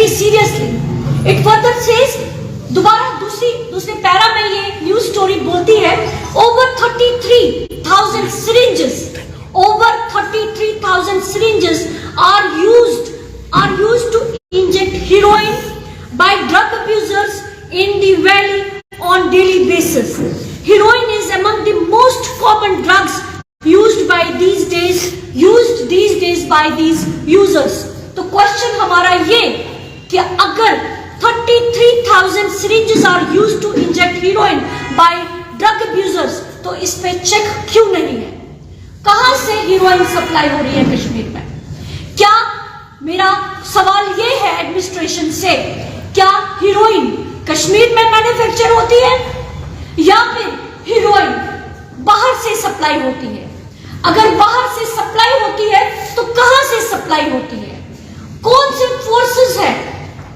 very seriously. It further says, दोबारा दूसरे para में ये न्यूज स्टोरी बोलती है, over 33,000 syringes are used to inject heroin by drug abusers in the valley on daily basis. Heroin is among the most common drugs used these days by these users. तो question हमारा ये कि अगर 33,000 syringes are used to inject heroin by drug abusers, तो इस पे check क्यों नहीं है? कहां से हीरोइन सप्लाई हो रही है कश्मीर में? क्या मेरा सवाल ये है एडमिनिस्ट्रेशन से, क्या हीरोइन कश्मीर में मैन्युफैक्चर होती है या फिर हीरोइन बाहर से सप्लाई होती है? अगर बाहर से सप्लाई होती है तो कहां से सप्लाई होती है? कौन से फोर्सेस है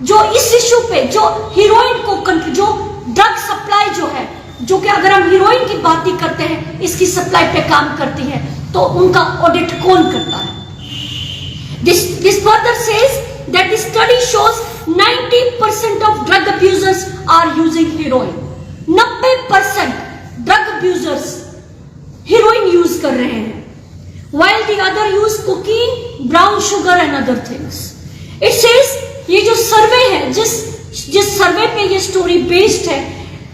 जो इस इशू पे, जो हीरोइन को, जो ड्रग सप्लाई जो है, जो कि अगर हम हीरोइन की बात ही करते हैं, इसकी सप्लाई पे काम करती है, तो उनका ऑडिट कौन करता है? This further says that the study shows 90% of drug abusers are using heroin. 90% drug abusers heroin use कर रहे हैं, while the other use cocaine, brown sugar and other things. It says, ये जो सर्वे है, जिस सर्वे पे ये स्टोरी बेस्ड है,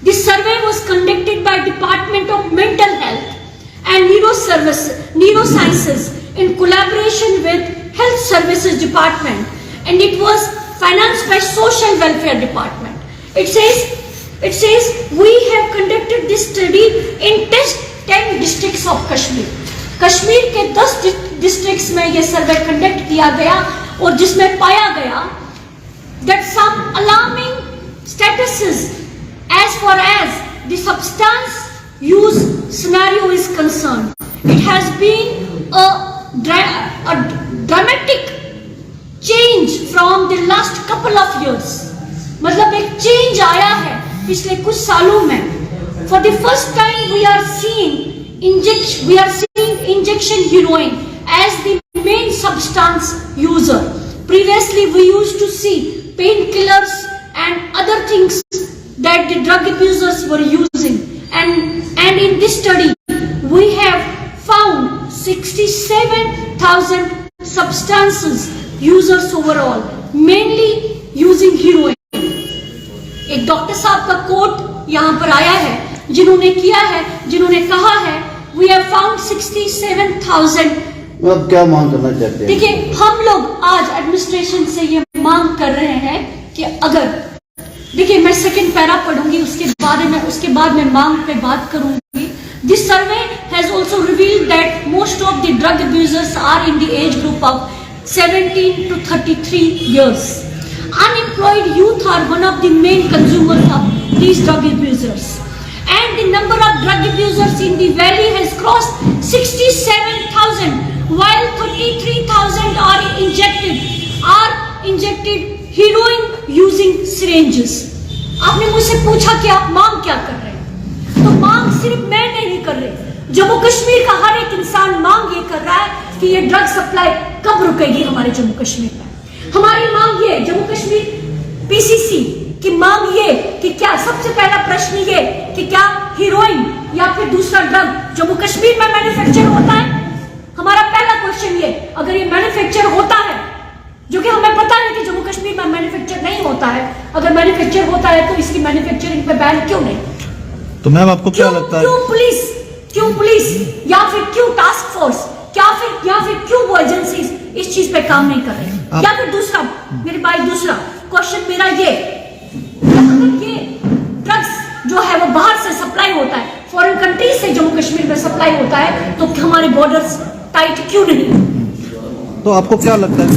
this survey was conducted by Department of Mental Health and Neurosciences in collaboration with Health Services Department, and it was financed by Social Welfare Department. It says we have conducted this study in 10 districts of Kashmir. Kashmir के 10 districts में ये survey conduct किया गया और जिसमें पाया गया that some alarming statuses as far as the substance use scenario is concerned. It has been a dramatic change from the last couple of years. मतलब एक चेंज आया है पिछले कुछ सालों में. For the first time we are seeing injection heroin as the main substance user. Previously we used to see painkillers and other things that the drug abusers were using, and in this study we have found 67,000 substances users overall, mainly using heroin. एक doctor साहब का coat यहाँ पर आया है, जिन्होंने कहा है we have found 67,000. अब क्या मांग करना चाहते हैं? देखिए, हम लोग आज एडमिनिस्ट्रेशन से ये मांग कर रहे हैं कि अगर, देखिए मैं सेकंड पैरा पढ़ूंगी, उसके बाद मैं मांग पे बात करूंगी. This survey has also revealed that most of the drug abusers are in the age group of 17 to 33 years. Unemployed youth are one of the main consumers of these drug abusers, and the number of drug abusers in the valley has crossed 67,000, while 33,000 are injected heroin using syringes. आपने मुझसे पूछा कि आप मांग क्या कर रहे हैं, तो मांग सिर्फ मैं नहीं कर रही, जम्मू कश्मीर का हर एक इंसान मांग ये कर रहा है कि ये ड्रग सप्लाई कब रुकेगी हमारे जम्मू कश्मीर में. हमारी मांग ये, जम्मू कश्मीर पीसीसी की मांग ये कि क्या, सबसे पहला प्रश्न ये कि क्या हीरोइन या फिर दूसरा ड्रग जम्मू कश्मीर में मैन्युफैक्चर होता है? हमारा पहला क्वेश्चन ये, अगर ये मैन्युफैक्चर होता है, जो कि हमें पता है कि जम्मू कश्मीर में मैन्युफैक्चर नहीं होता है, अगर मैन्युफैक्चर होता है तो इसकी मैन्युफैक्चरिंग पे बैन क्यों नहीं? तो मैम आपको क्या लगता है, क्यों पुलिस या फिर क्यों टास्क फोर्स या फिर क्यों वो एजेंसीज इस चीज पे काम नहीं कर रहे? या फिर दूसरा क्वेश्चन मेरा ये ड्रग्स जो है वो बाहर से सप्लाई होता है, फॉरेन कंट्रीज से जम्मू कश्मीर में सप्लाई होता है, तो हमारे बॉर्डर्स टाइट क्यों नहीं? तो आपको क्या लगता है